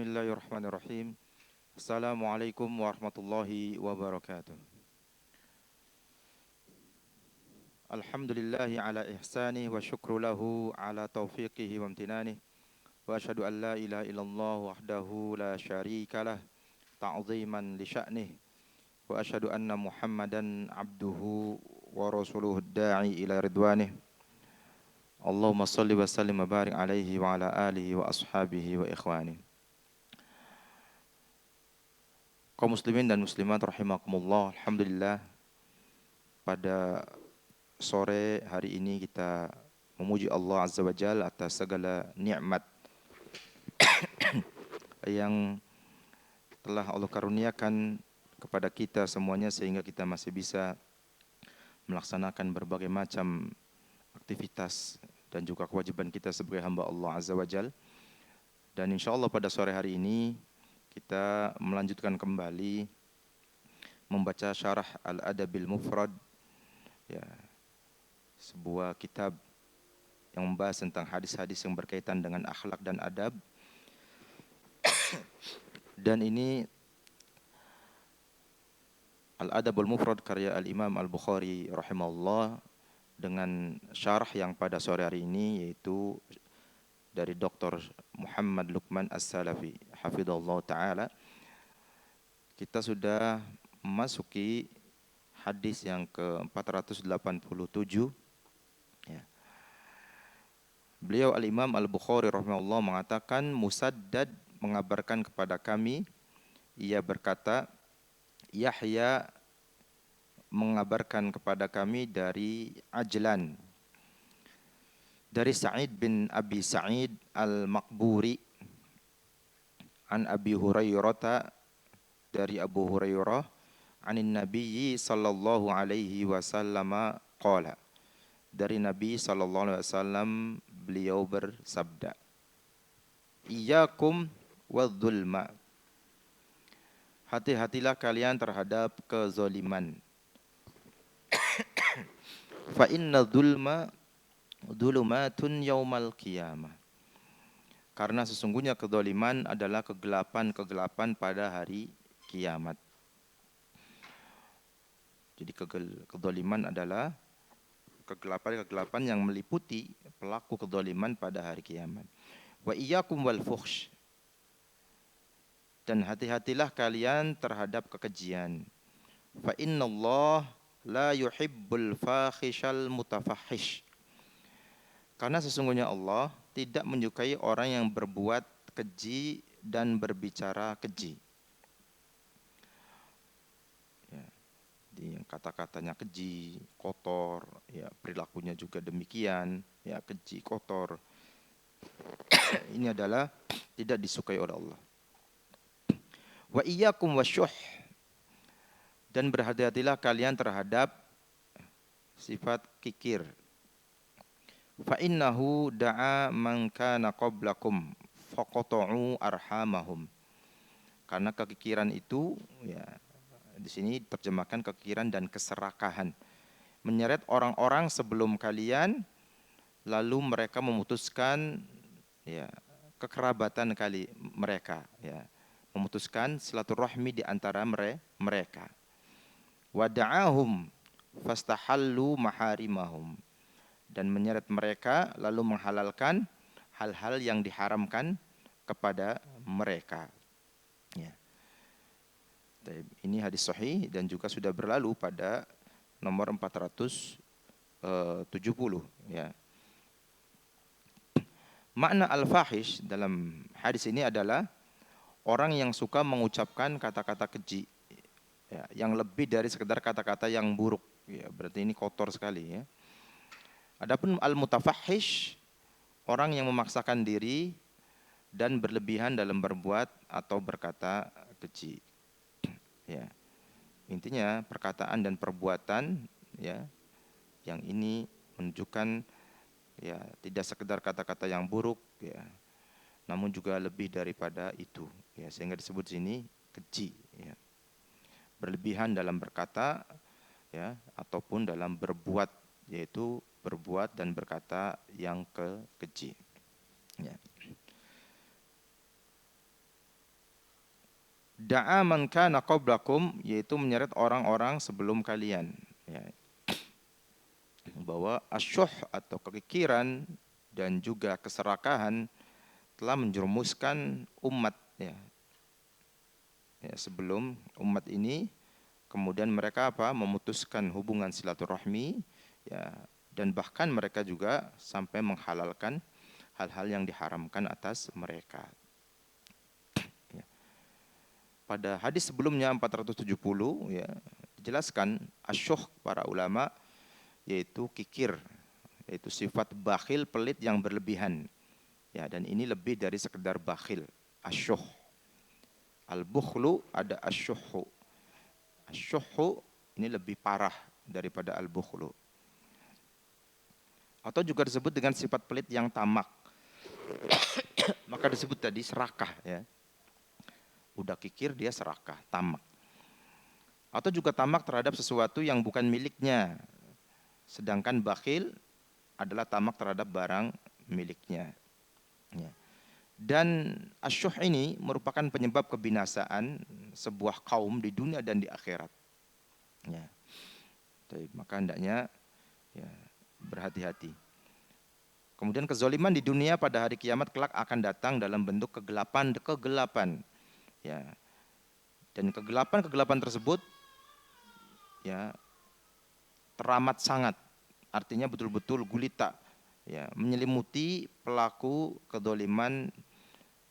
Bismillahirrahmanirrahim. Assalamualaikum warahmatullahi wabarakatuh. Alhamdulillahi ala ihsanih wa syukru lahu ala taufiqihi wa amtinanih. Wa asyhadu an la ilaha illallah wahdahu la syarika lah ta'ziman li sya'nih. Wa asyhadu anna Muhammadan abduhu wa rasuluhu da'i ila ridwanih. Allahumma salli wa sallim wa barik alaihi wa ala alihi wa ashabihi wa ikhwanih. Kaum muslimin dan muslimat rahimakumullah, alhamdulillah pada sore hari ini kita memuji Allah Azza wa Jalla atas segala nikmat yang telah Allah karuniakan kepada kita semuanya sehingga kita masih bisa melaksanakan berbagai macam aktivitas dan juga kewajiban kita sebagai hamba Allah Azza wa Jalla. Dan insyaallah pada sore hari ini kita melanjutkan kembali membaca syarah Al-Adabil Mufrad, ya, sebuah kitab yang membahas tentang hadis-hadis yang berkaitan dengan akhlak dan adab. Dan ini Al-Adabul Mufrad karya Al-Imam Al-Bukhari rahimahullah dengan syarah yang pada sore hari ini yaitu dari Dr. Muhammad Luqman As-Salafi hafizallahu taala. Kita sudah memasuki hadis yang ke-487, ya. Beliau Al-Imam Al-Bukhari rahimahullah mengatakan, Musaddad mengabarkan kepada kami, ia berkata, Yahya mengabarkan kepada kami dari Ajlan, dari Sa'id bin Abi Sa'id Al-Maqburi, an Abi Hurairah, dari Abu Hurairah, anin Nabiyyi sallallahu alaihi wasallam qala, dari Nabi sallallahu alaihi wasallam beliau bersabda, Iyyakum wadh-dhulma, hati-hatilah kalian terhadap kezaliman. Fa inna dhulma dhulumatun yaumal qiyamah, karena sesungguhnya kezaliman adalah kegelapan-kegelapan pada hari kiamat. Jadi kezaliman adalah kegelapan-kegelapan yang meliputi pelaku kezaliman pada hari kiamat. Wa iyyakum wal fuhsh, dan hati-hatilah kalian terhadap kekejian. Fa innallaha la yuhibbul fakhishal mutafahhish, karena sesungguhnya Allah tidak menyukai orang yang berbuat keji dan berbicara keji. Ya, yang kata-katanya keji, kotor, ya, perilakunya juga demikian, ya, keji, kotor. Ini adalah tidak disukai oleh Allah. Wa iyyakum wasyuh, dan berhati-hatilah kalian terhadap sifat kikir. Fa innahu da'a man kana qablakum faqata'u arhamahum, karena kekikiran itu, ya, di sini terjemahkan kekikiran dan keserakahan, menyeret orang-orang sebelum kalian lalu mereka memutuskan, ya, kekerabatan mereka, ya, memutuskan silaturahmi di antara mereka. Wada'ahum fastahallu maharimahum, dan menyeret mereka lalu menghalalkan hal-hal yang diharamkan kepada mereka. Ya. Ini hadis sahih dan juga sudah berlalu pada nomor 470. Ya. Makna al-fahish dalam hadis ini adalah orang yang suka mengucapkan kata-kata keji, ya, yang lebih dari sekedar kata-kata yang buruk, ya, berarti ini kotor sekali, ya. Adapun al-mutafahhish, orang yang memaksakan diri dan berlebihan dalam berbuat atau berkata keji. Ya. Intinya perkataan dan perbuatan, ya, yang ini menunjukkan, ya, tidak sekedar kata-kata yang buruk, ya, namun juga lebih daripada itu, ya, sehingga disebut sini keji, ya. Berlebihan dalam berkata, ya, ataupun dalam berbuat, yaitu berbuat dan berkata yang keji. Ya. Da'a man kana qablakum, yaitu menyeret orang-orang sebelum kalian. Ya. Bahwa asyuh atau kekikiran dan juga keserakahan telah menjerumuskan umat, ya. Ya, sebelum umat ini, kemudian mereka memutuskan hubungan silaturahmi, ya, dan bahkan mereka juga sampai menghalalkan hal-hal yang diharamkan atas mereka. Ya. Pada hadis sebelumnya 470, ya, dijelaskan asyuh para ulama yaitu kikir, yaitu sifat bakhil, pelit yang berlebihan. Ya, dan ini lebih dari sekedar bakhil, asyuh. Al-bukhlu ada asyuhu. Asyuhu ini lebih parah daripada al-bukhlu. Atau juga disebut dengan sifat pelit yang tamak. Maka disebut tadi serakah, ya. Udah kikir dia serakah, tamak. Atau juga tamak terhadap sesuatu yang bukan miliknya. Sedangkan bakhil adalah tamak terhadap barang miliknya. Ya. Dan asyuh ini merupakan penyebab kebinasaan sebuah kaum di dunia dan di akhirat. Ya. Maka hendaknya, ya, berhati-hati. Kemudian kezoliman di dunia pada hari kiamat kelak akan datang dalam bentuk kegelapan. Ya. Dan kegelapan tersebut, ya, teramat sangat. Artinya betul-betul gulita, ya, menyelimuti pelaku kedzaliman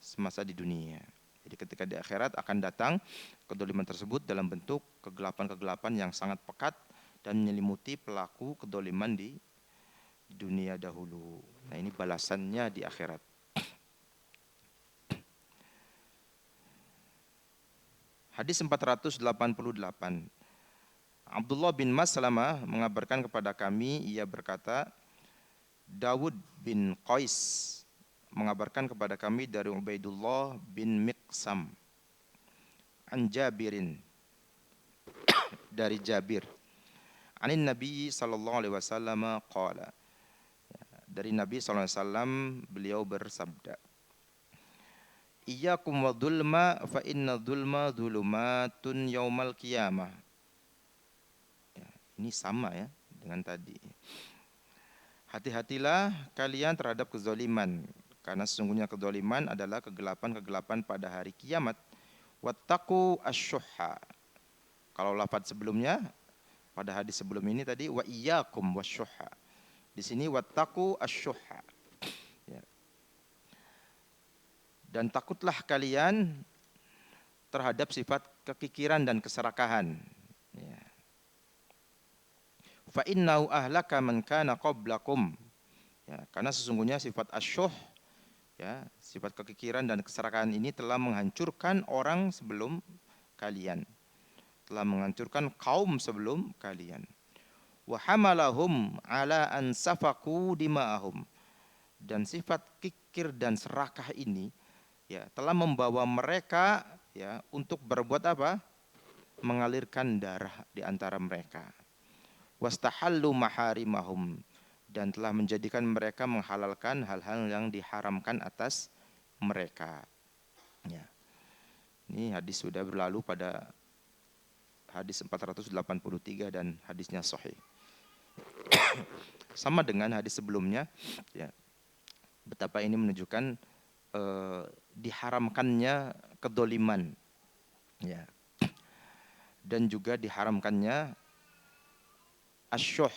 semasa di dunia. Jadi ketika di akhirat akan datang kedzaliman tersebut dalam bentuk kegelapan yang sangat pekat dan menyelimuti pelaku kedzaliman di dunia dahulu. Nah, ini balasannya di akhirat. Hadis 488. Abdullah bin Maslamah mengabarkan kepada kami, ia berkata, Dawud bin Qais mengabarkan kepada kami dari Ubaidullah bin Miqsam an Jabirin dari Jabir anin Nabi sallallahu alaihi wasallam qala, dari Nabi sallallahu alaihi wasallam beliau bersabda, Iyyakum wadzulma fa inna dzulma dzulumatun yaumal qiyamah. Ya, ini sama, ya, dengan tadi. Hati-hatilah kalian terhadap kezaliman, karena sesungguhnya kezaliman adalah kegelapan pada hari kiamat. Wattaqu asyuhha. Kalau lafaz sebelumnya, pada hadis sebelum ini tadi, wa iyyakum wasyuhha. Di sini wattaqu asyuhha. Ya. Dan takutlah kalian terhadap sifat kekikiran dan keserakahan. Ya. Fa innahu ahlaka man kana qablakum. Ya, karena sesungguhnya sifat asyuh, ya, sifat kekikiran dan keserakahan ini telah menghancurkan orang sebelum kalian, telah menghancurkan kaum sebelum kalian. Wa hamalahum ala an safaku dima'ahum. Dan sifat kikir dan serakah ini, ya, telah membawa mereka, ya, untuk berbuat apa? Mengalirkan darah di antara mereka. Wastahallu maharimahum, dan telah menjadikan mereka menghalalkan hal-hal yang diharamkan atas mereka. Ya. Ini hadis sudah berlalu pada hadis 483 dan hadisnya sahih. Sama dengan hadis sebelumnya, ya, betapa ini menunjukkan diharamkannya kedoliman, ya, dan juga diharamkannya asyuh,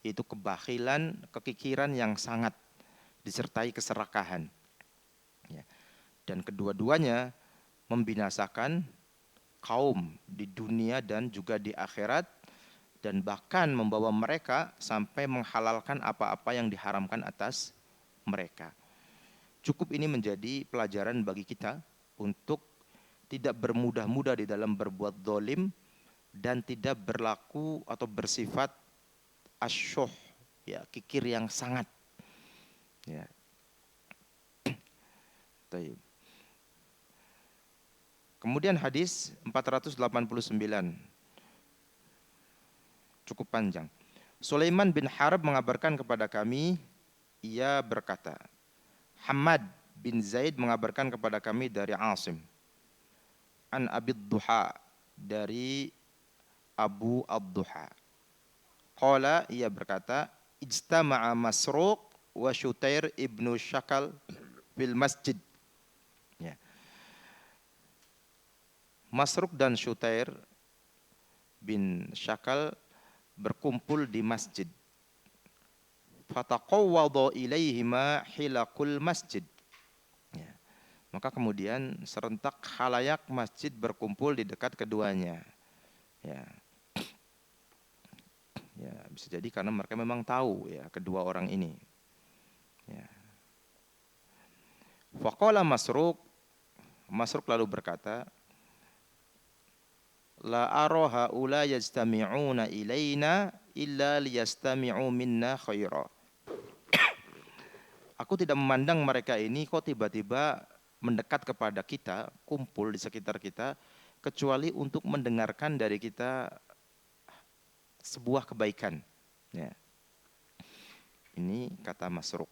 yaitu kebakhilan, kekikiran yang sangat disertai keserakahan. Ya. Dan kedua-duanya membinasakan kaum di dunia dan juga di akhirat, dan bahkan membawa mereka sampai menghalalkan apa-apa yang diharamkan atas mereka. Cukup ini menjadi pelajaran bagi kita untuk tidak bermudah-mudah di dalam berbuat zalim dan tidak berlaku atau bersifat asyuh, ya, kikir yang sangat. Ya. Kemudian hadis 489, cukup panjang. Sulaiman bin Harb mengabarkan kepada kami, ia berkata, Hamad bin Zaid mengabarkan kepada kami dari Asim. an Abi Duha, dari Abu Ad-Duha. Qala, ia berkata, ijtama'a Masruq wa Syutair ibnu Syakal fil masjid. Ya. Masruq dan Syutair bin Syakal berkumpul di masjid. Fataqawwada ilaihima hilakul masjid. Ya. Maka kemudian serentak khalayak masjid berkumpul di dekat keduanya. Ya. Ya, bisa jadi karena mereka memang tahu ya kedua orang ini. Ya. Faqala Masruq, Masruq lalu berkata, la ara haula yajtami'una ilaina illa liyastami'u minna khaira. Aku tidak memandang mereka ini kok tiba-tiba mendekat kepada kita, kumpul di sekitar kita, kecuali untuk mendengarkan dari kita sebuah kebaikan. Ya. Ini kata Masruq.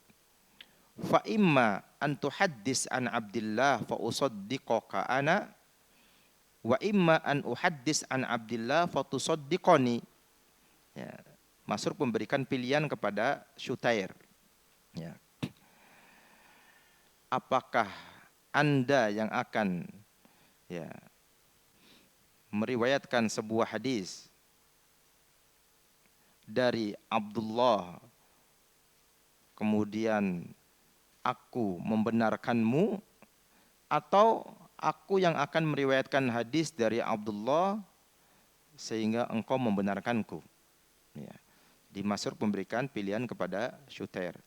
Fa imma an tuhaddis an Abdillah fa usaddiqaka ana wa imma an uhaddis an Abdillah fa tusaddiqani. Ya. Masruq memberikan pilihan kepada Syutair. Ya. Apakah Anda yang akan ya meriwayatkan sebuah hadis dari Abdullah, kemudian aku membenarkanmu, atau aku yang akan meriwayatkan hadis dari Abdullah sehingga engkau membenarkanku. Ya. Di Masruq memberikan pilihan kepada Syutair.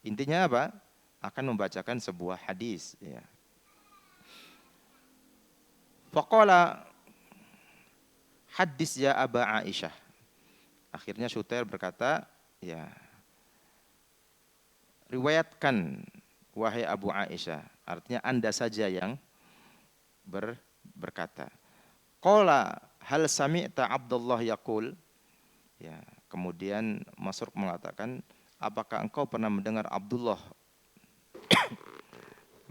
Intinya apa? Akan membacakan sebuah hadis. Ya. Faqala hadis ya Aba Aisyah. Akhirnya Syutair berkata, ya riwayatkan wahai Abu Aisyah. Artinya Anda saja yang berkata. Qala hal sami'ta Abdullah yaqul. Ya, kemudian Masruq mengatakan, apakah engkau pernah mendengar Abdullah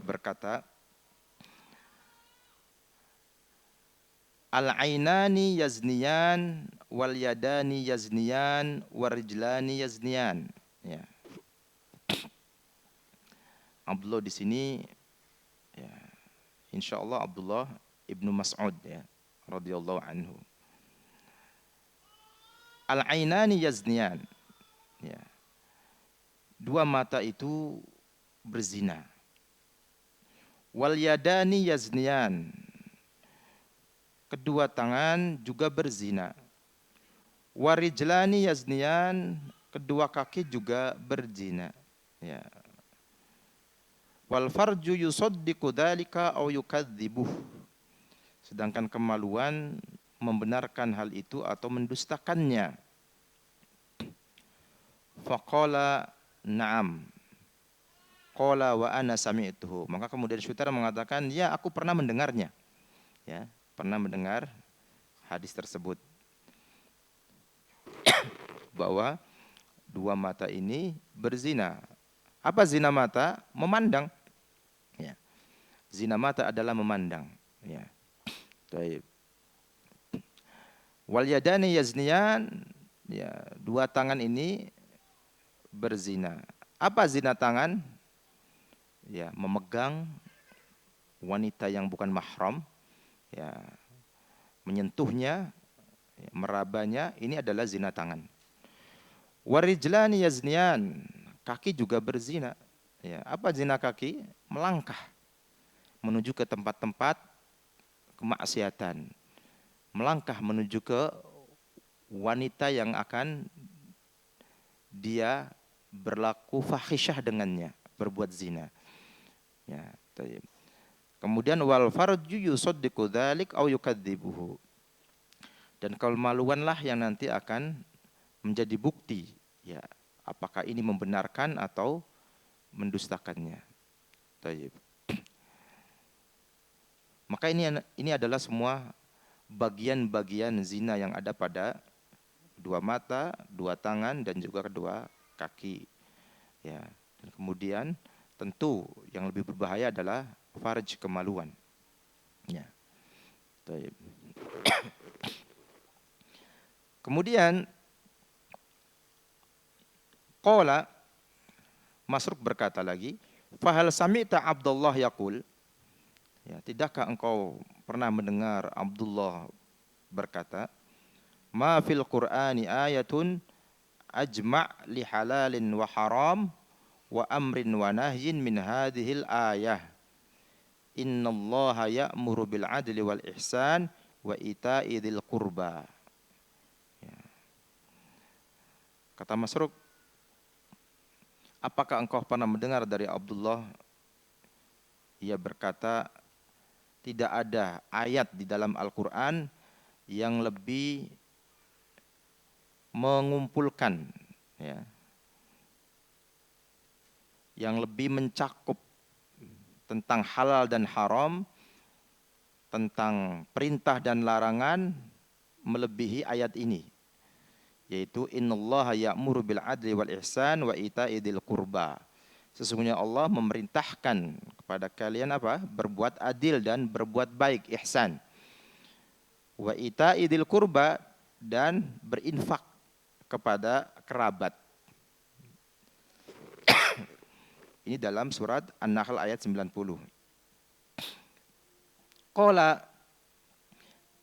berkata, al-ainani yazniyan wal yadani yazniyan warijlani yazniyan. Ya. Abdullah di sini ya, insyaallah Abdullah ibnu Mas'ud ya, radhiyallahu anhu. Al-ainani yazniyan. Ya. Dua mata itu berzina. Wal yadani yazniyan. Kedua tangan juga berzina. Warijlani yazniyan. Kedua kaki juga berzina. Ya. Wal farju yusaddiqu dzalika aw yukadzibuh. Sedangkan kemaluan membenarkan hal itu atau mendustakannya. Faqala na'am. Qala wa ana sami'tuhu. Maka kemudian Syutair mengatakan, ya aku pernah mendengarnya. Ya, pernah mendengar hadis tersebut. Bahwa dua mata ini berzina. Apa zina mata? Memandang. Ya. Zina mata adalah memandang. Ya. Baik. Wal yadani yazniyan. Ya, dua tangan ini berzina. Apa zina tangan? Ya, memegang wanita yang bukan mahram, ya, menyentuhnya, ya, merabanya, ini adalah zina tangan. Warijlani yazniyan, kaki juga berzina. Ya, apa zina kaki? Melangkah menuju ke tempat-tempat kemaksiatan. Melangkah menuju ke wanita yang akan dia berlaku fahisyah dengannya, berbuat zina. Ya, tayyib. Kemudian wal farju yusaddiqu dzalik aw yukadzibuhu. Dan kemaluanlah yang nanti akan menjadi bukti, ya, apakah ini membenarkan atau mendustakannya. Tayyib. Maka ini adalah semua bagian-bagian zina yang ada pada dua mata, dua tangan dan juga kedua kaki. Ya, dan kemudian tentu yang lebih berbahaya adalah farj, kemaluan. Ya. Taib. Kemudian qala Masruk berkata lagi, fahal sami'ta Abdullah yaqul, ya, tidakkah engkau pernah mendengar Abdullah berkata, ma fil Qur'ani ayatun ajma' li halalin wa haram wa amrin wa nahyin min hadhil ayah. Innallaha ya'muru bil adli wal ihsan wa ita'i dzil qurba. Ya. Kata Masruk, apakah engkau pernah mendengar dari Abdullah? Ia berkata, tidak ada ayat di dalam Al-Quran yang lebih mengumpulkan, ya, yang lebih mencakup tentang halal dan haram, tentang perintah dan larangan melebihi ayat ini, yaitu innallaha ya'muru bil adli wal ihsan wa ita'i dzil qurba. Sesungguhnya Allah memerintahkan kepada kalian apa? Berbuat adil dan berbuat baik, ihsan. Wa ita'i dzil qurba, dan berinfak kepada kerabat. Ini dalam surat An-Nahl ayat 90. Qala,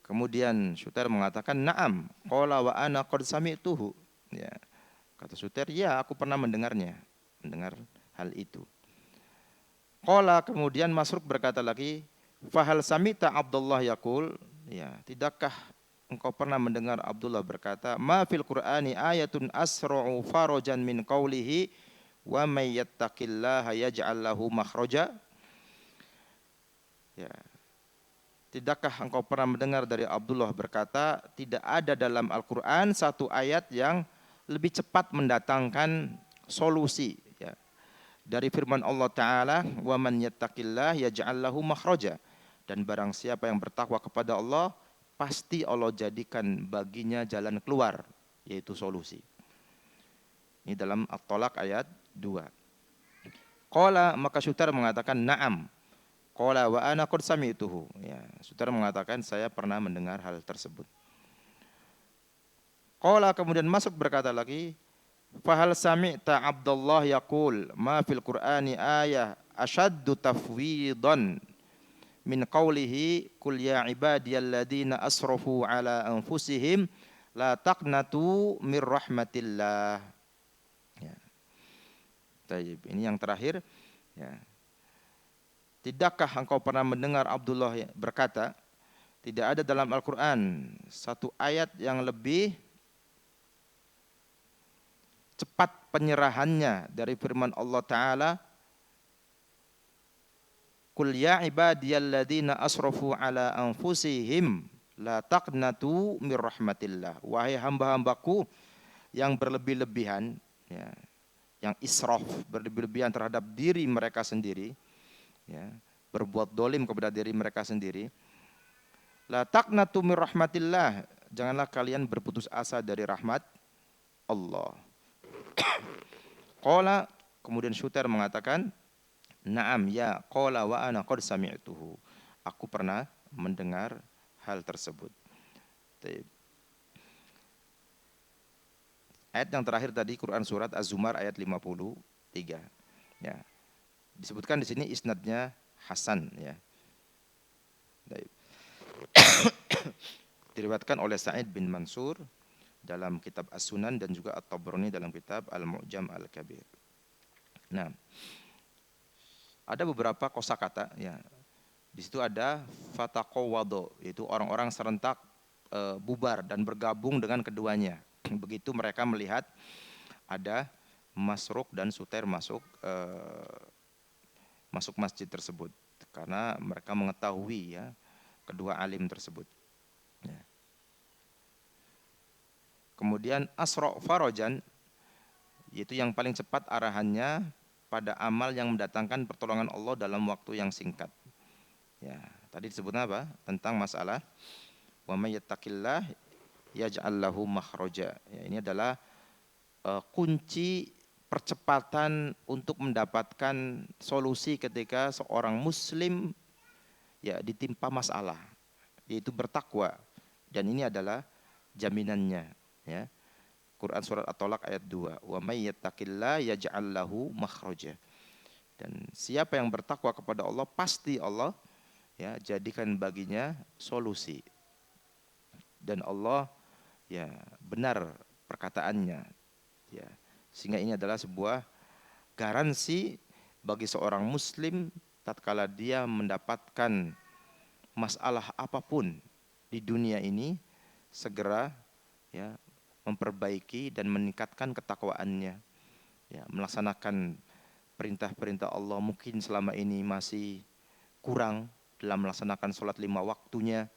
kemudian Syuter mengatakan, na'am, qala wa ana qad sami'tuhu. Ya. Kata Syuter, ya, aku pernah mendengar hal itu. Qala, kemudian Masruk berkata lagi, fahal sami'ta Abdullah yaqul, ya, tidakkah engkau pernah mendengar Abdullah berkata, ma fil Qur'ani ayatun asra'u farajan min qawlihi wa may yattaqillaha yaj'al lahu makhraja. Ya. Tidakkah engkau pernah mendengar dari Abdullah berkata, tidak ada dalam Al-Qur'an satu ayat yang lebih cepat mendatangkan solusi, ya, dari firman Allah Ta'ala, wa man yattaqillah yaj'al lahu makhraja, dan barang siapa yang bertakwa kepada Allah, pasti Allah jadikan baginya jalan keluar, yaitu solusi. Ini dalam At-Tolak ayat 2. Qala, maka Syutar mengatakan, na'am. Qala wa ana qad sami'tuhu. Ya, Syutar mengatakan, saya pernah mendengar hal tersebut. Qala, kemudian Masruk berkata lagi, fahal sami'ta Abdullah yaqul ma fil Qur'ani ayah ashaddu tafwidan min qawlihi kul ya ibadiyalladzina asrafu ala anfusihim la taqnatu mir rahmatillah. Ya. Taib. Ini yang terakhir, ya. Tidakkah engkau pernah mendengar Abdullah berkata, tidak ada dalam Al-Quran satu ayat yang lebih cepat penyerahannya dari firman Allah Ta'ala, Qul ya ibadiyalladzina asrafu ala anfusihim la taqnatu mir rahmatillah. Wahai hamba-hambaku yang berlebih-lebihan, ya, yang israf, berlebih-lebihan terhadap diri mereka sendiri, ya, berbuat dolim kepada diri mereka sendiri. La taqnatu mir rahmatillah, janganlah kalian berputus asa dari rahmat Allah. Qala, kemudian Syuter mengatakan, na'am, ya, qala wa ana qad sami'tuhu. Aku pernah mendengar hal tersebut. Ayat yang terakhir tadi Quran surat Az-Zumar ayat 53. Ya. Disebutkan di sini isnadnya hasan, ya. Diriwayatkan oleh Sa'id bin Mansur dalam kitab As-Sunan dan juga At-Tabrani dalam kitab Al-Mu'jam Al-Kabir. Nah, ada beberapa kosakata, ya. Di situ ada fataqawwado, yaitu orang-orang serentak bubar dan bergabung dengan keduanya. Begitu mereka melihat ada Masruk dan Syuter masuk masjid tersebut, karena mereka mengetahui, ya, kedua alim tersebut. Ya. Kemudian asra' farajan, yaitu yang paling cepat arahannya pada amal yang mendatangkan pertolongan Allah dalam waktu yang singkat. Ya, tadi disebutnya apa? Tentang masalah wa may yattaqillah yaj'al lahu makhraja. Ya, ini adalah kunci percepatan untuk mendapatkan solusi ketika seorang muslim, ya, ditimpa masalah. yaitu bertakwa. Dan ini adalah jaminannya, ya. Quran surat At-Tolak ayat 2. Wa may yattaqillah yaj'al lahu makhraja. Dan siapa yang bertakwa kepada Allah, pasti Allah ya jadikan baginya solusi. Dan Allah ya benar perkataannya, ya. Sehingga ini adalah sebuah garansi bagi seorang muslim tatkala dia mendapatkan masalah apapun di dunia ini, segera ya memperbaiki dan meningkatkan ketakwaannya, ya, melaksanakan perintah-perintah Allah. Mungkin selama ini masih kurang dalam melaksanakan sholat 5 waktunya,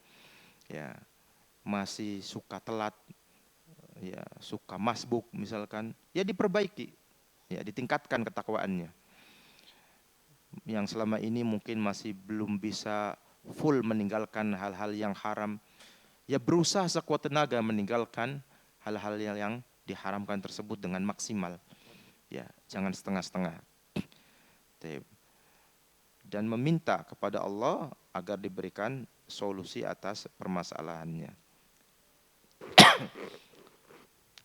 ya, masih suka telat, ya, suka masbuk misalkan, ya diperbaiki, ya, ditingkatkan ketakwaannya. Yang selama ini mungkin masih belum bisa full meninggalkan hal-hal yang haram, ya berusaha sekuat tenaga meninggalkan hal-hal yang diharamkan tersebut dengan maksimal, ya, jangan setengah-setengah. Dan meminta kepada Allah agar diberikan solusi atas permasalahannya.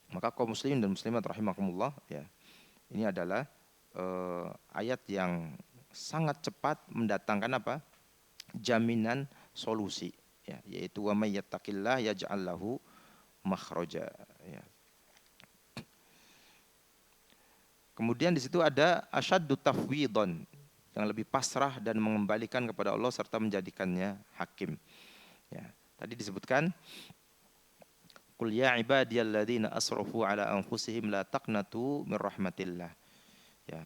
Maka kaum muslimin dan muslimat rahimakumullah, ya, ini adalah ayat yang sangat cepat mendatangkan apa? Jaminan solusi, ya, yaitu wa may yattaqillah yaj'al lahu makhraja, ya. Kemudian di situ ada asyaddu tafwidon, yang lebih pasrah dan mengembalikan kepada Allah serta menjadikannya hakim. Ya, tadi disebutkan qul ya ibadiyalladzina asrafu ala anfusihim la taqnatu mir rahmatillah. Ya,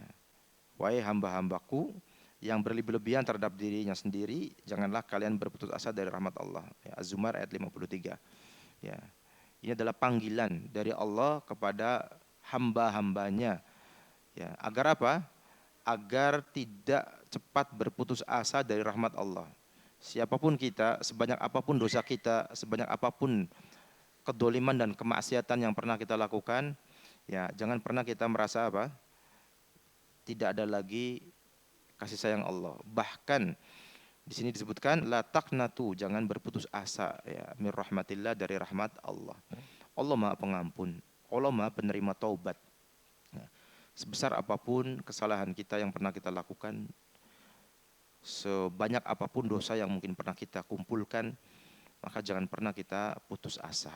wahai hamba-hambaku yang berlebih-lebihan terhadap dirinya sendiri, janganlah kalian berputus asa dari rahmat Allah. Ya, Az-Zumar ayat 53. Ya. Ini adalah panggilan dari Allah kepada hamba-hambanya. Ya, agar apa? Agar tidak cepat berputus asa dari rahmat Allah. Siapapun kita, sebanyak apapun dosa kita, sebanyak apapun kedoliman dan kemaksiatan yang pernah kita lakukan, ya jangan pernah kita merasa apa? Tidak ada lagi kasih sayang Allah. Bahkan di sini disebutkan la taqnatu, jangan berputus asa, ya, mir rahmatillah, dari rahmat Allah. Allah Maha Pengampun, Allah Maha Penerima taubat. Ya, sebesar apapun kesalahan kita yang pernah kita lakukan, sebanyak apapun dosa yang mungkin pernah kita kumpulkan, maka jangan pernah kita putus asa.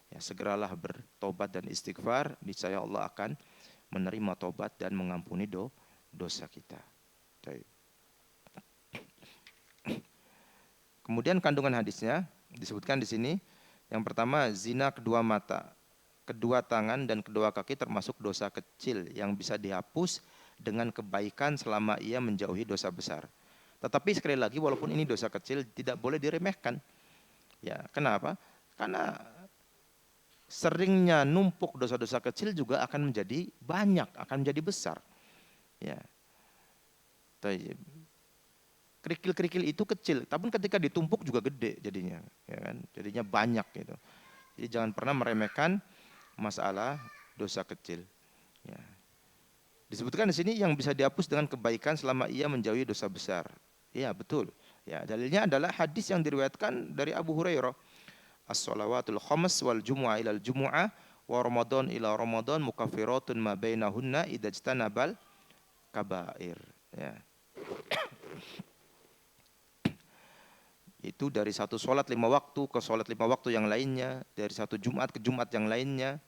Ya, segeralah bertobat dan istighfar, niscaya Allah akan menerima tobat dan mengampuni dosa kita. Kemudian kandungan hadisnya disebutkan di sini. Yang pertama, zina kedua mata, kedua tangan dan kedua kaki termasuk dosa kecil yang bisa dihapus dengan kebaikan selama ia menjauhi dosa besar. Tetapi sekali lagi, walaupun ini dosa kecil, tidak boleh diremehkan. Ya, kenapa? Karena seringnya numpuk dosa-dosa kecil juga akan menjadi banyak, akan menjadi besar. Ya. Kerikil-kerikil itu kecil, tapi ketika ditumpuk juga gede jadinya, ya kan? Jadinya banyak gitu. Jadi jangan pernah meremehkan masalah dosa kecil. Ya. Disebutkan di sini yang bisa dihapus dengan kebaikan selama ia menjauhi dosa besar. Iya betul. Ya, dalilnya adalah hadis yang diriwayatkan dari Abu Hurairah. As-shalawatul khams wal jumu'ah ilal jumu'ah wa ramadan ila ramadan mukaffiratun ma bainahunna idza ijtanabal kabair. Ya. Itu dari satu sholat 5 waktu ke sholat 5 waktu yang lainnya, dari satu Jumat ke Jumat yang lainnya,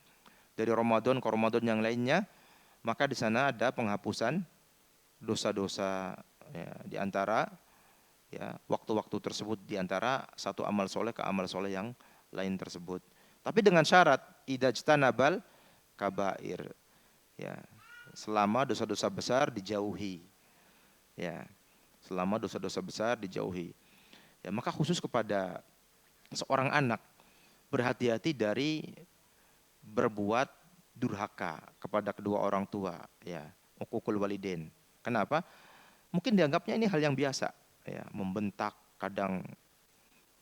dari Ramadan ke Ramadan yang lainnya, maka di sana ada penghapusan dosa-dosa, ya, di antara ya waktu-waktu tersebut, di antara satu amal soleh ke amal soleh yang lain tersebut. Tapi dengan syarat idza ijtanabal kabair, ya, selama dosa-dosa besar dijauhi, ya, selama dosa-dosa besar dijauhi. Ya, maka khusus kepada seorang anak, berhati-hati dari berbuat durhaka kepada kedua orang tua, ya, uququl walidain. Kenapa? Mungkin dianggapnya ini hal yang biasa, ya, membentak, kadang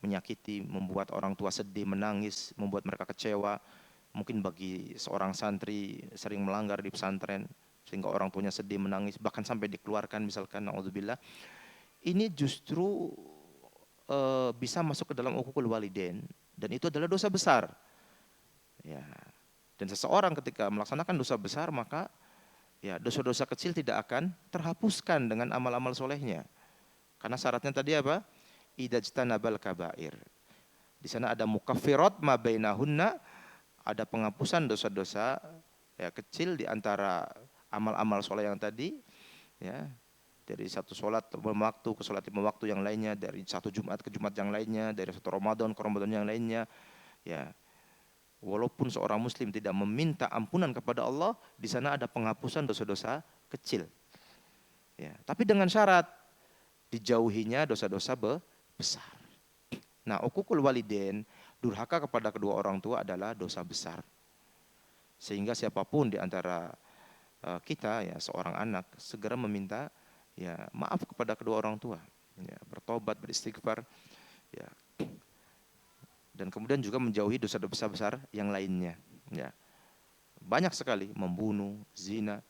menyakiti, membuat orang tua sedih, menangis, membuat mereka kecewa. Mungkin bagi seorang santri sering melanggar di pesantren sehingga orang tuanya sedih, menangis, bahkan sampai dikeluarkan misalkan, naudzubillah. Ini justru bisa masuk ke dalam uququl walidain dan itu adalah dosa besar. Ya. Dan seseorang ketika melaksanakan dosa besar maka ya dosa-dosa kecil tidak akan terhapuskan dengan amal-amal solehnya. Karena syaratnya tadi apa? Idajtanabal kabair. Di sana ada mukaffirat ma bainahunna, ada penghapusan dosa-dosa ya kecil di antara amal-amal soleh yang tadi ya. Dari satu sholat lima waktu ke sholat lima waktu yang lainnya, dari satu Jumat ke Jumat yang lainnya, dari satu Ramadan ke Ramadan yang lainnya. Ya, walaupun seorang Muslim tidak meminta ampunan kepada Allah, di sana ada penghapusan dosa-dosa kecil. Ya, tapi dengan syarat dijauhinya dosa-dosa besar. Nah, uququl walidain, durhaka kepada kedua orang tua adalah dosa besar. Sehingga siapapun di antara kita ya seorang anak segera meminta ya maaf kepada kedua orang tua, ya, bertobat, beristighfar, ya, dan kemudian juga menjauhi dosa-dosa besar yang lainnya. Ya, banyak sekali membunuh, zina,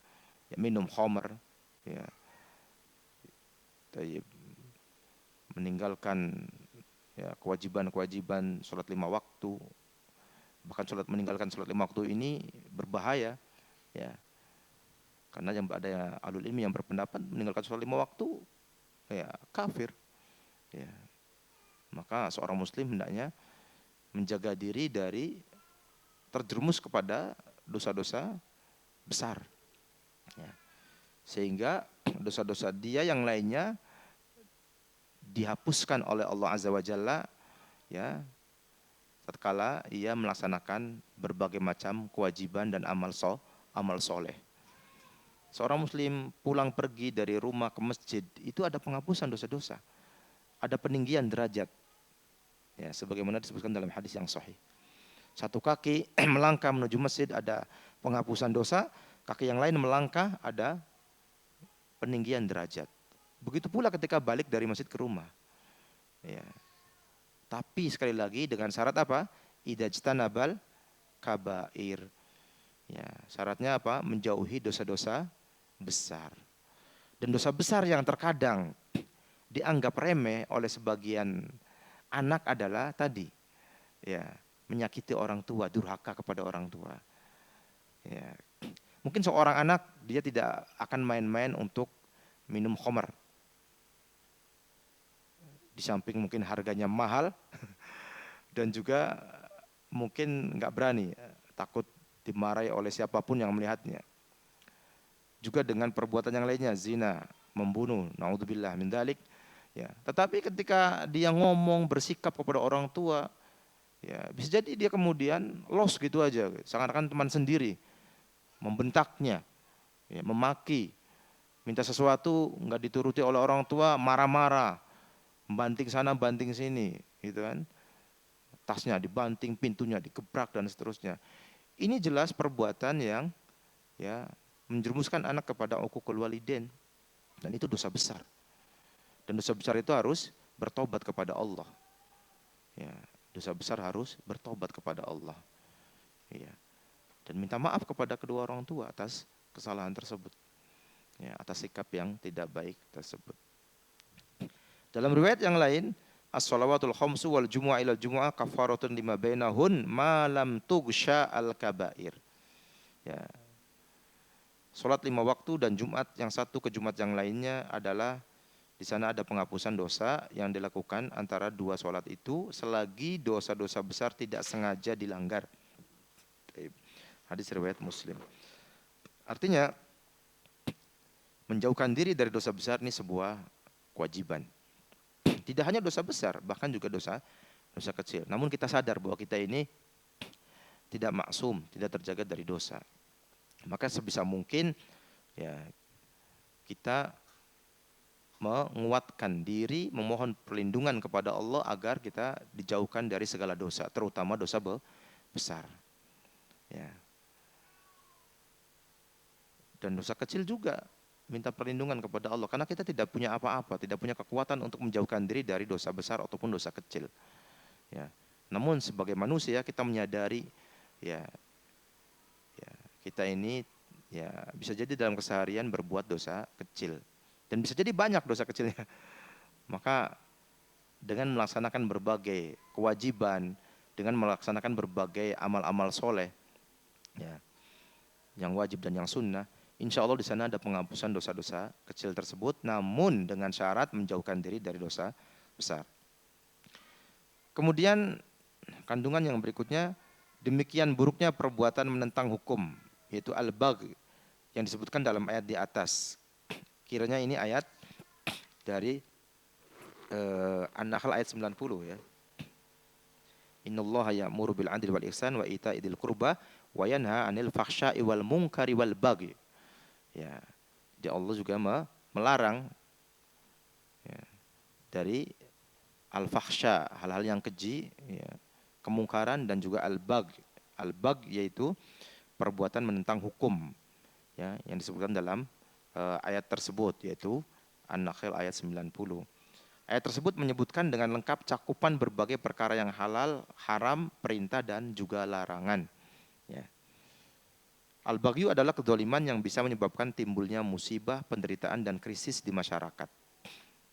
ya, minum khamr, ya, meninggalkan ya, kewajiban-kewajiban sholat lima waktu, bahkan meninggalkan sholat lima waktu ini berbahaya, ya, karena yang ada ahlul ilmi yang berpendapat meninggalkan sholat lima waktu ya kafir. Ya. Maka seorang muslim hendaknya menjaga diri dari terjerumus kepada dosa-dosa besar. Ya. Sehingga dosa-dosa dia yang lainnya dihapuskan oleh Allah Azza wa Jalla ya tatkala ia melaksanakan berbagai macam kewajiban dan amal soleh. Seorang muslim pulang pergi dari rumah ke masjid itu ada penghapusan dosa-dosa, ada peninggian derajat. Ya, sebagaimana disebutkan dalam hadis yang sahih. Satu kaki melangkah menuju masjid ada penghapusan dosa, kaki yang lain melangkah ada peninggian derajat. Begitu pula ketika balik dari masjid ke rumah. Ya. Tapi sekali lagi dengan syarat apa? Idajtanabal kabair. Ya, syaratnya apa? Menjauhi dosa-dosa besar. Dan dosa besar yang terkadang dianggap remeh oleh sebagian anak adalah tadi ya menyakiti orang tua, durhaka kepada orang tua. Ya. Mungkin seorang anak dia tidak akan main-main untuk minum khamar. Di samping mungkin harganya mahal dan juga mungkin nggak berani, takut dimarahi oleh siapapun yang melihatnya. Juga dengan perbuatan yang lainnya, zina, membunuh, naudzubillah min dzalik. Ya, tetapi ketika dia ngomong bersikap kepada orang tua, ya bisa jadi dia kemudian los gitu aja, seakan-akan teman sendiri, membentaknya, ya, memaki, minta sesuatu nggak dituruti oleh orang tua, marah-marah, banting sana banting sini, gitu kan? Tasnya dibanting, pintunya digebrak dan seterusnya. Ini jelas perbuatan yang ya menjerumuskan anak kepada uququl walidain dan itu dosa besar. Dan dosa besar itu harus bertobat kepada Allah. Ya, dosa besar harus bertobat kepada Allah. Ya. Dan minta maaf kepada kedua orang tua atas kesalahan tersebut. Ya, atas sikap yang tidak baik tersebut. Dalam riwayat yang lain, as-shalawatul khamsu wal jumu'ah ilal jumu'ah kafaratun lima bainahun ma lam tughsha al-kabair. Ya. Salat lima waktu dan Jumat yang satu ke Jumat yang lainnya adalah di sana ada penghapusan dosa yang dilakukan antara dua sholat itu selagi dosa-dosa besar tidak sengaja dilanggar. Hadis riwayat Muslim. Artinya menjauhkan diri dari dosa besar ini sebuah kewajiban. Tidak hanya dosa besar, bahkan juga dosa kecil. Namun kita sadar bahwa kita ini tidak maksum, tidak terjaga dari dosa. Maka sebisa mungkin ya kita menguatkan diri, memohon perlindungan kepada Allah agar kita dijauhkan dari segala dosa, terutama dosa besar. Ya. Dan dosa kecil juga minta perlindungan kepada Allah karena kita tidak punya apa-apa, tidak punya kekuatan untuk menjauhkan diri dari dosa besar ataupun dosa kecil. Ya. Namun sebagai manusia kita menyadari ya kita ini ya bisa jadi dalam keseharian berbuat dosa kecil dan bisa jadi banyak dosa kecilnya. Maka dengan melaksanakan berbagai kewajiban, dengan melaksanakan berbagai amal-amal soleh, ya, yang wajib dan yang sunnah, insya Allah di sana ada penghapusan dosa-dosa kecil tersebut, namun dengan syarat menjauhkan diri dari dosa besar. Kemudian kandungan yang berikutnya, demikian buruknya perbuatan menentang hukum, yaitu al-bagh yang disebutkan dalam ayat di atas. Kiranya ini ayat dari An-Nahl ayat 90 ya. Innallaha ya'muru bil 'adli wal ihsan wa ita'i dzil qurba wa yanha 'anil fahsya'i wal munkari wal baghi. Ya. Jadi Allah juga melarang ya, dari al-fahsya, hal-hal yang keji, ya, kemungkaran dan juga al-bagh. Al-bagh yaitu perbuatan menentang hukum, ya, yang disebutkan dalam ayat tersebut, yaitu An-Nahl ayat 90. Ayat tersebut menyebutkan dengan lengkap cakupan berbagai perkara yang halal, haram, perintah dan juga larangan. Ya. Al-baghyu adalah kedzaliman yang bisa menyebabkan timbulnya musibah, penderitaan dan krisis di masyarakat.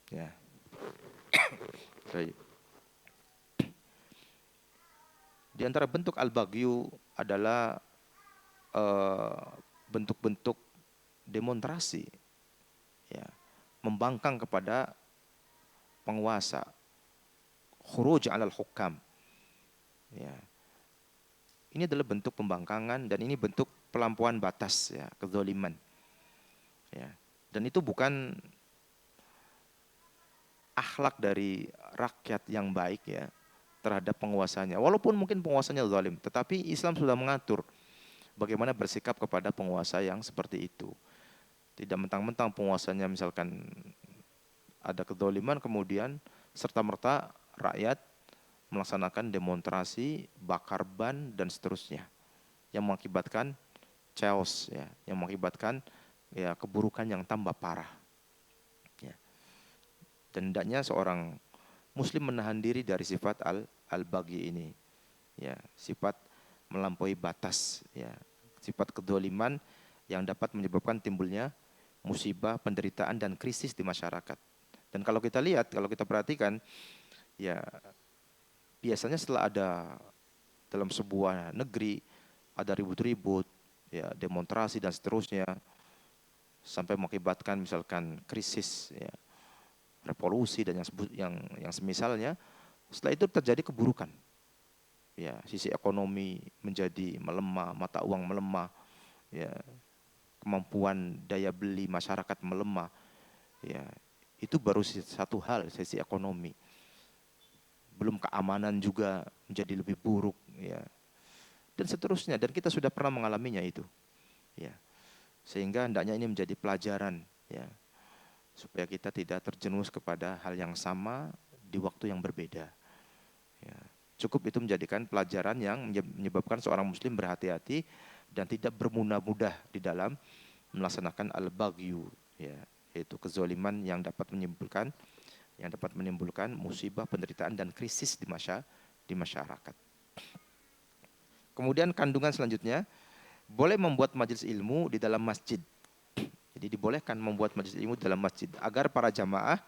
Ya. Baik. Di antara bentuk al-baghyu adalah bentuk-bentuk demonstrasi, ya, membangkang kepada penguasa, khuruj 'alal hukam. Ya. Ini adalah bentuk pembangkangan dan ini bentuk pelampauan batas, ya, kezaliman. Ya. Dan itu bukan akhlak dari rakyat yang baik, ya, terhadap penguasanya. Walaupun mungkin penguasanya zalim, tetapi Islam sudah mengatur bagaimana bersikap kepada penguasa yang seperti itu. Tidak mentang-mentang penguasanya misalkan ada kezaliman kemudian serta-merta rakyat melaksanakan demonstrasi, bakar ban dan seterusnya yang mengakibatkan chaos, ya, yang mengakibatkan, ya, keburukan yang tambah parah. Ya. Dan hendaknya seorang muslim menahan diri dari sifat al-baghi ini, ya, sifat melampaui batas, ya, sifat kedzaliman yang dapat menyebabkan timbulnya musibah, penderitaan dan krisis di masyarakat. Dan kalau kita lihat, kalau kita perhatikan, ya, biasanya setelah ada dalam sebuah negeri ada ribut-ribut, ya, demonstrasi dan seterusnya sampai mengakibatkan misalkan krisis, ya, revolusi dan yang semisalnya, setelah itu terjadi keburukan. Ya, sisi ekonomi menjadi melemah, mata uang melemah, ya, kemampuan daya beli masyarakat melemah, ya, itu baru satu hal, sisi ekonomi. Belum keamanan juga menjadi lebih buruk, ya, dan seterusnya. Dan kita sudah pernah mengalaminya itu, ya. Sehingga hendaknya ini menjadi pelajaran, ya, supaya kita tidak terjerumus kepada hal yang sama di waktu yang berbeda. Ya. Cukup itu menjadikan pelajaran yang menyebabkan seorang muslim berhati-hati dan tidak bermudah-mudah di dalam melaksanakan al-baghyu, ya, yaitu kezaliman yang dapat menimbulkan musibah, penderitaan dan krisis di masyarakat. Kemudian kandungan selanjutnya, boleh membuat majelis ilmu di dalam masjid. Jadi dibolehkan membuat majelis ilmu di dalam masjid agar para jamaah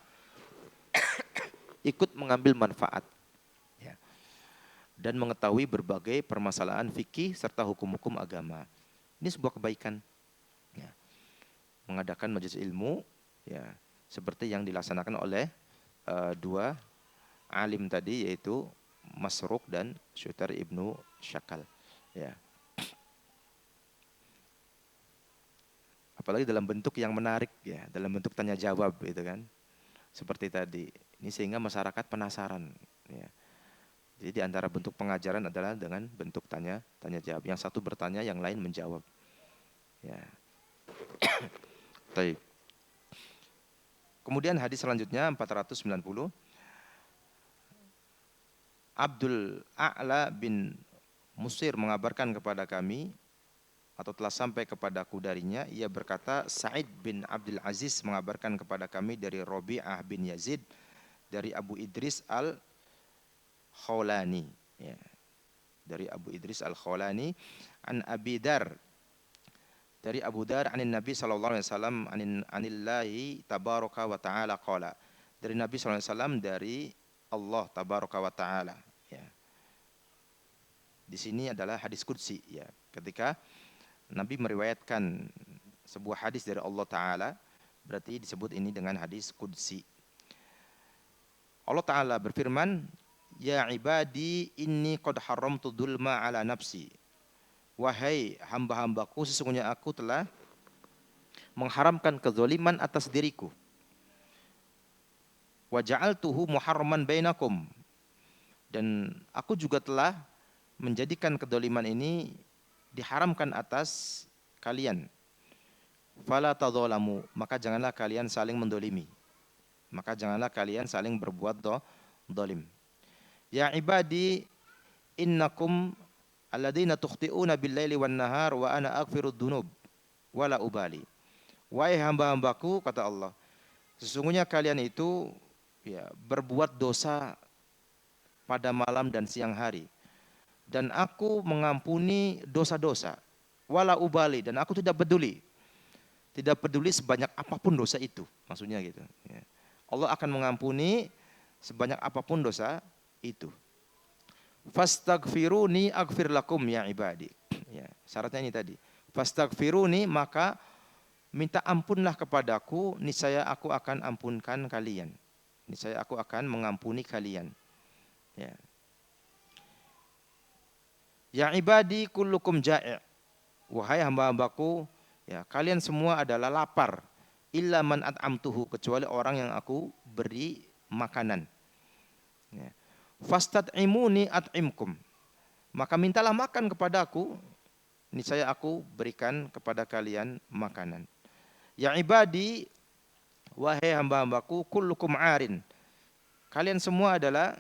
ikut mengambil manfaat, ya, dan mengetahui berbagai permasalahan fikih serta hukum-hukum agama. Ini sebuah kebaikan, ya, mengadakan majelis ilmu, ya, seperti yang dilaksanakan oleh dua alim tadi, yaitu Masruq dan Syutar ibnu Syakal, ya. Apalagi dalam bentuk yang menarik, ya, dalam bentuk tanya jawab, gitu kan, seperti tadi. Ini sehingga masyarakat penasaran, ya. Jadi di antara bentuk pengajaran adalah dengan bentuk tanya jawab. Yang satu bertanya, yang lain menjawab, ya. Baik. Kemudian hadis selanjutnya 490. Abdul A'la bin Musir mengabarkan kepada kami, atau telah sampai kepadaku darinya, ia berkata, Sa'id bin Abdul Aziz mengabarkan kepada kami dari Rabi'ah bin Yazid dari Abu Idris al-Khawlani, ya, dari Abu Idris al-Khawlani, an Abi Dar, dari Abu Dar, anin Nabi sallallahu alaihi wasallam, anillahi tabaraka wa ta'ala qala, dari Nabi sallallahu alaihi wasallam, dari Allah tabaraka wa taala. Ya. Di sini adalah hadis qudsi ya. Ketika Nabi meriwayatkan sebuah hadis dari Allah taala, berarti disebut ini dengan hadis qudsi. Allah taala berfirman, "Ya ibadi inni qad haramtu dzulma ala nafsi." Wahai hamba-hambaku, sesungguhnya aku telah mengharamkan kezaliman atas diriku. Wa ja'altuhu muharraman bainakum. Dan aku juga telah menjadikan kezaliman ini diharamkan atas kalian. Fala tadzalamu, maka janganlah kalian saling mendolimi. Maka janganlah kalian saling berbuat dolim. Ya ibadi innakum alladzina tukhti'una bil-laili wan-nahar wa ana aghfirud dzunub wala ubali. Wahai hamba-hambaku, kata Allah, sesungguhnya kalian itu ya berbuat dosa pada malam dan siang hari, dan aku mengampuni dosa-dosa. Wala ubali, dan aku tidak peduli sebanyak apapun dosa itu, maksudnya gitu. Ya. Allah akan mengampuni sebanyak apapun dosa itu. Fastaghfiruni aghfir lakum ya ibadi. Ya, syaratnya ini tadi. Fastaghfiruni, maka minta ampunlah kepadaku, niscaya aku akan ampunkan kalian. Niscaya aku akan mengampuni kalian. Ya. Ya ibadi kullukum ja'i'. Wahai hamba-hambaku, ya, kalian semua adalah lapar. Illa man at'amtuhu, kecuali orang yang aku beri makanan. Ya. Fastad'imuni at'imkum, maka mintalah makan kepadaku, niscaya aku berikan kepada kalian makanan. Ya ibadi, wahai hamba-hambaku, kullukum arin, kalian semua adalah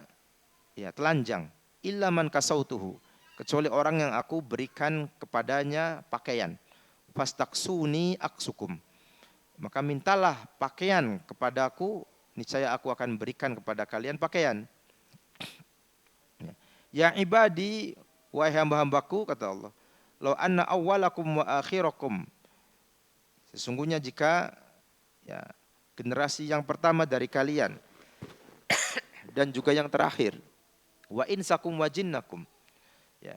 ya telanjang. Illa man kasautuhu, kecuali orang yang aku berikan kepadanya pakaian. Fastaksuni aksukum, maka mintalah pakaian kepadaku, niscaya aku akan berikan kepada kalian pakaian. Ya ibadi, wahai hamba-hambaku, kata Allah, law anna awwalakum wa akhirakum, sesungguhnya jika ya generasi yang pertama dari kalian dan juga yang terakhir, wa insakum wa jinnakum, ya,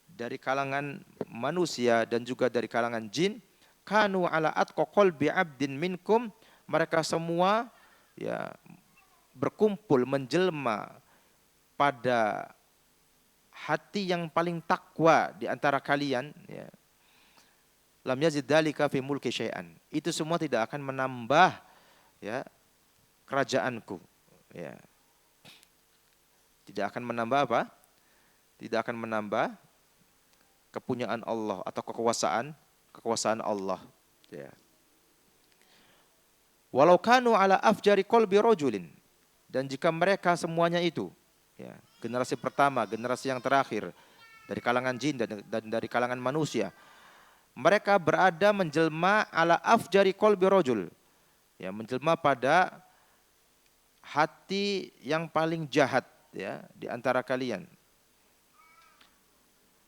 dari kalangan manusia dan juga dari kalangan jin, kanu ala atqa qalbi abdin minkum, mereka semua ya berkumpul menjelma pada hati yang paling takwa di antara kalian, ya. Lam yazid dzalika fi mulki syai'an, itu semua tidak akan menambah ya kerajaanku, ya. Tidak akan menambah apa? Tidak akan menambah kepunyaan Allah atau kekuasaan Allah, ya. Walau kanu ala afjari qalbi rajulin, dan jika mereka semuanya itu, ya, generasi pertama, generasi yang terakhir dari kalangan jin dan dari kalangan manusia, mereka berada menjelma ala afjari qalbi rajul, ya, menjelma pada hati yang paling jahat, ya, di antara kalian.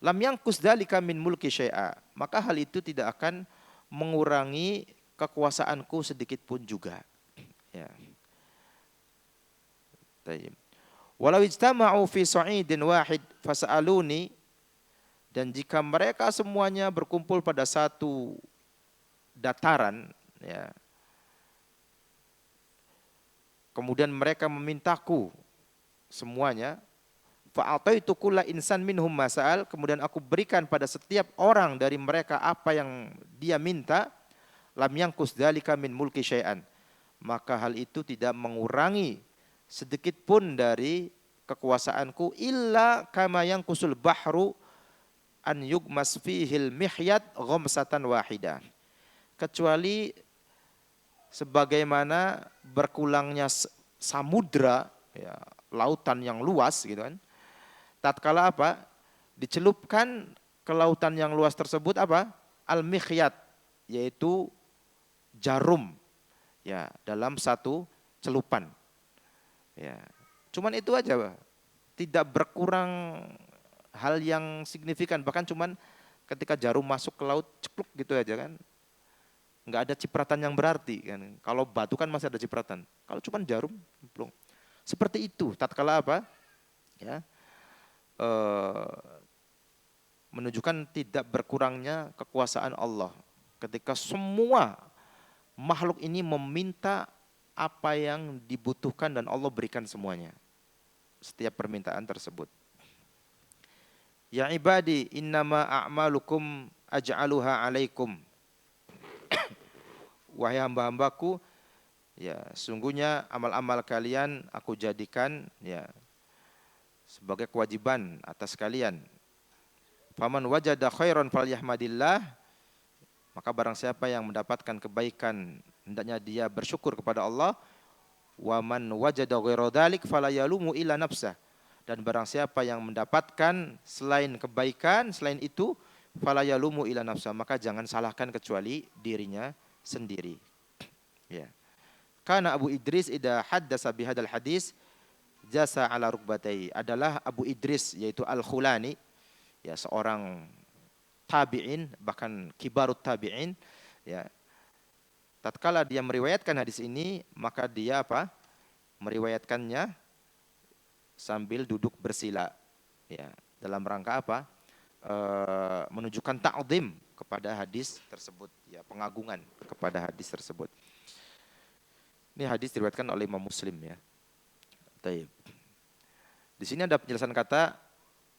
Lam yanqus dzalika min mulki syai'a, maka hal itu tidak akan mengurangi kekuasaanku sedikit pun juga, ya. Tayyib. Walau ijtama'u fi sa'idin wahid fas'aluni, dan jika mereka semuanya berkumpul pada satu dataran, ya, kemudian mereka memintaku semuanya, fa'ataitu kulla insan minhum mas'al, kemudian aku berikan pada setiap orang dari mereka apa yang dia minta, lam yanqus dzalika min mulki syai'an, maka hal itu tidak mengurangi sedikit pun dari kekuasaanku, illa kama yanqusul bahru an yugmas fihil mihyat ghamsatan wahidah, kecuali sebagaimana berkulangnya samudra, ya, lautan yang luas gitu kan, tatkala apa? Dicelupkan ke lautan yang luas tersebut apa? Al-mikhyat, yaitu jarum, ya, dalam satu celupan. Ya, cuman itu aja, Pak. Tidak berkurang hal yang signifikan, bahkan cuman ketika jarum masuk ke laut cepluk gitu aja kan. Enggak ada cipratan yang berarti kan. Kalau batu kan masih ada cipratan. Kalau cuman jarum, plung. Seperti itu tatkala apa? Ya, menunjukkan tidak berkurangnya kekuasaan Allah ketika semua makhluk ini meminta apa yang dibutuhkan dan Allah berikan semuanya setiap permintaan tersebut. Ya ibadi innama a'malukum aj'aluha alaikum. Wahai hamba-hambaku, ya sungguhnya amal-amal kalian aku jadikan ya sebagai kewajiban atas kalian. Faman wajada khairan falyahmadillah, maka barang siapa yang mendapatkan kebaikan hendaknya dia bersyukur kepada Allah. Wa man wajada ghaira dzalik fala yalumu illa nafsah. Dan barang siapa yang mendapatkan selain kebaikan, selain itu fala yalumu illa nafsah, maka jangan salahkan kecuali dirinya sendiri. Ya. Karena Abu Idris idza haddasa bihadzal hadis jasa ala rukbatai, adalah Abu Idris yaitu Al-Khulani, ya seorang tabi'in, bahkan kibarut tabi'in, ya. Tatkala dia meriwayatkan hadis ini, maka dia apa? Meriwayatkannya sambil duduk bersila, ya. Dalam rangka apa? Menunjukkan ta'zim kepada hadis tersebut, ya, pengagungan kepada hadis tersebut. Ini hadis diriwayatkan oleh Imam Muslim, ya. Taib. Di sini ada penjelasan kata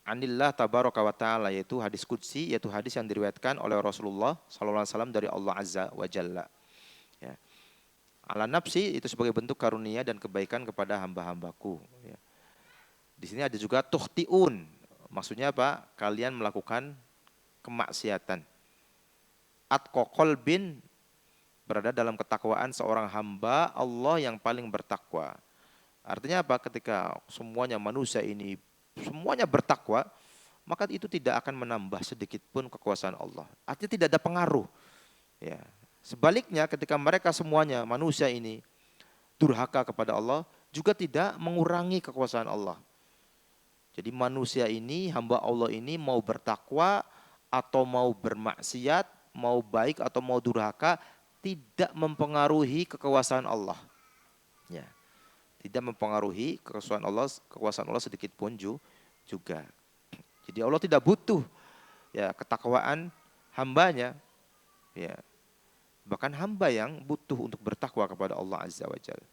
Anillah tabaraka wa ta'ala, yaitu hadis qudsi, yaitu hadis yang diriwayatkan oleh Rasulullah sallallahu alaihi wasallam dari Allah azza wa jalla. Ya. Ala nafsi itu sebagai bentuk karunia dan kebaikan kepada hamba-hambaku. Ya. Di sini ada juga tuhtiun, maksudnya apa? Kalian melakukan kemaksiatan. Atqa qalbin, berada dalam ketakwaan seorang hamba Allah yang paling bertakwa. Artinya apa? Ketika semuanya manusia ini semuanya bertakwa, maka itu tidak akan menambah sedikit pun kekuasaan Allah. Artinya tidak ada pengaruh. Ya. Sebaliknya ketika mereka semuanya manusia ini durhaka kepada Allah, juga tidak mengurangi kekuasaan Allah. Jadi manusia ini, hamba Allah ini mau bertakwa atau mau bermaksiat, mau baik atau mau durhaka, tidak mempengaruhi kekuasaan Allah. Ya. Tidak mempengaruhi kekuasaan Allah sedikit pun juga. Jadi Allah tidak butuh, ya, ketakwaan hambanya. Ya. Bahkan hamba yang butuh untuk bertakwa kepada Allah Azza wa Jalla.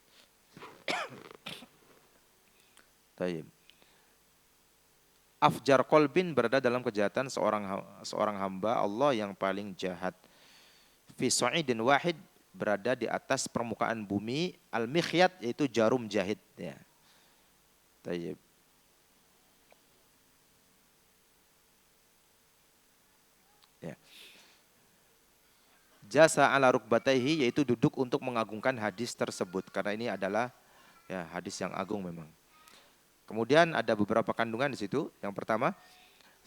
Taib. Afjar qalbin, berada dalam kejahatan seorang hamba Allah yang paling jahat. Fi sa'idin wahid, berada di atas permukaan bumi. Al-mikhyat, yaitu jarum jahit, ya. Taib. Ya. Jasa ala rukbataihi, yaitu duduk untuk mengagungkan hadis tersebut, karena ini adalah, ya, hadis yang agung memang. Kemudian ada beberapa kandungan di situ. Yang pertama,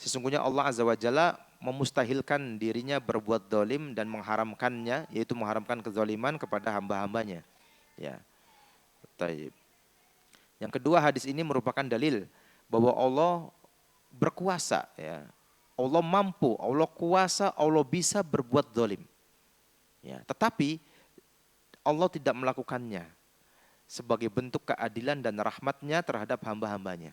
sesungguhnya Allah Azza wa Jalla memustahilkan dirinya berbuat dolim dan mengharamkannya, yaitu mengharamkan kezaliman kepada hamba-hambanya. Ya. Taib. Yang kedua, hadis ini merupakan dalil bahwa Allah berkuasa, ya. Allah mampu, Allah kuasa, Allah bisa berbuat dolim. Ya. Tetapi Allah tidak melakukannya sebagai bentuk keadilan dan rahmatnya terhadap hamba-hambanya.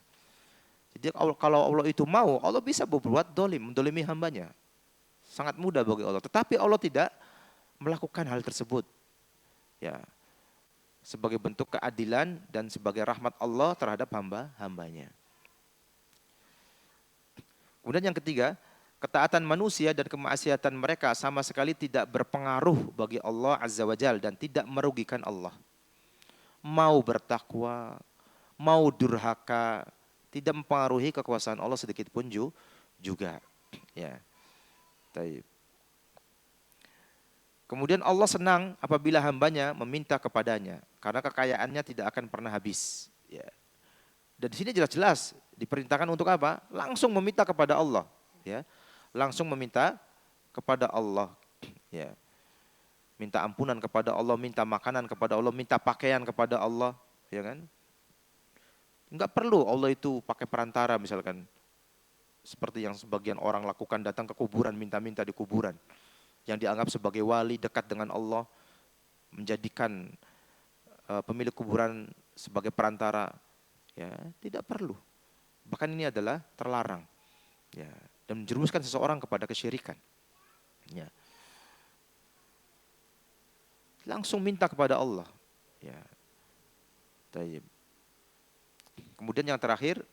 Jadi kalau Allah itu mau, Allah bisa berbuat dolim, mendolimi hambanya. Sangat mudah bagi Allah. Tetapi Allah tidak melakukan hal tersebut. Ya, sebagai bentuk keadilan dan sebagai rahmat Allah terhadap hamba-hambanya. Kemudian yang ketiga, ketaatan manusia dan kemaksiatan mereka sama sekali tidak berpengaruh bagi Allah Azza wa Jalla dan tidak merugikan Allah. Mau bertakwa, mau durhaka, tidak mempengaruhi kekuasaan Allah sedikit pun juga. Ya. Taib. Kemudian Allah senang apabila hambanya meminta kepadanya, karena kekayaannya tidak akan pernah habis. Ya. Dan di sini jelas-jelas diperintahkan untuk apa? Langsung meminta kepada Allah. Ya. Langsung meminta kepada Allah. Ya. Minta ampunan kepada Allah, minta makanan kepada Allah, minta pakaian kepada Allah, ya kan? Enggak perlu Allah itu pakai perantara misalkan. Seperti yang sebagian orang lakukan, datang ke kuburan, minta-minta di kuburan. Yang dianggap sebagai wali dekat dengan Allah, menjadikan pemilik kuburan sebagai perantara. Ya, tidak perlu. Bahkan ini adalah terlarang. Ya, dan menjerumuskan seseorang kepada kesyirikan. Ya. Langsung minta kepada Allah. Ya. Taib. Kemudian yang terakhir,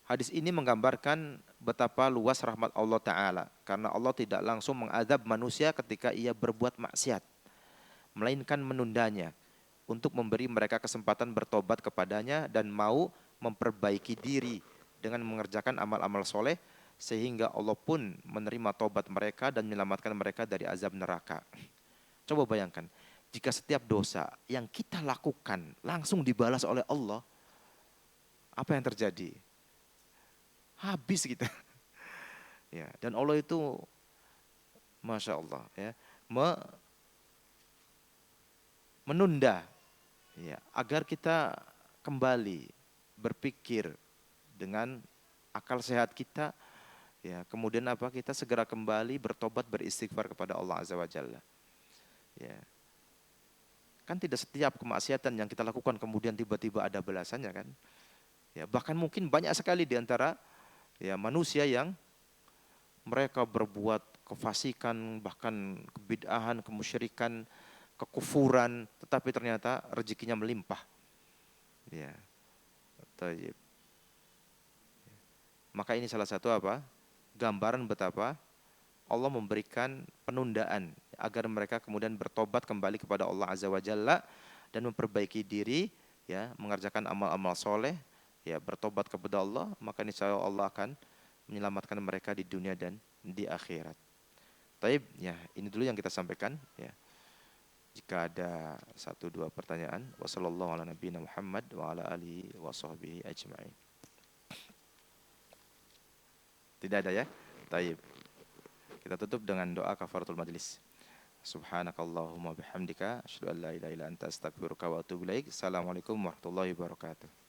hadis ini menggambarkan betapa luas rahmat Allah Ta'ala. Karena Allah tidak langsung mengadab manusia ketika ia berbuat maksiat, melainkan menundanya untuk memberi mereka kesempatan bertobat kepadanya dan mau memperbaiki diri dengan mengerjakan amal-amal soleh, sehingga Allah pun menerima tobat mereka dan menyelamatkan mereka dari azab neraka. Coba bayangkan, jika setiap dosa yang kita lakukan langsung dibalas oleh Allah, apa yang terjadi? Habis kita. Ya, dan Allah itu, masya Allah, ya, menunda, ya, agar kita kembali berpikir dengan akal sehat kita, ya, kemudian apa, kita segera kembali bertobat beristighfar kepada Allah Azza wa Jalla. Ya. Kan tidak setiap kemaksiatan yang kita lakukan kemudian tiba-tiba ada balasannya kan. Ya, bahkan mungkin banyak sekali di antara ya manusia yang mereka berbuat kefasikan, bahkan kebid'ahan, kemusyrikan, kekufuran, tetapi ternyata rezekinya melimpah. Ya. Taib. Maka ini salah satu apa? Gambaran betapa Allah memberikan penundaan agar mereka kemudian bertobat kembali kepada Allah Azza wa Jalla dan memperbaiki diri, ya, mengerjakan amal-amal soleh, ya, bertobat kepada Allah, maka niscaya Allah akan menyelamatkan mereka di dunia dan di akhirat. Taib, ya, ini dulu yang kita sampaikan, ya. Jika ada satu dua pertanyaan, wasallallahu ala nabiyina Muhammad wa ala alihi wa sahbihi ajma'in. Tidak ada ya? Taib. Kita tutup dengan doa kafaratul majlis. Subhanakallahumma bihamdika asyhadu an la ilaha illa anta astaghfiruka wa atubu ilaik. Assalamualaikum warahmatullahi wabarakatuh.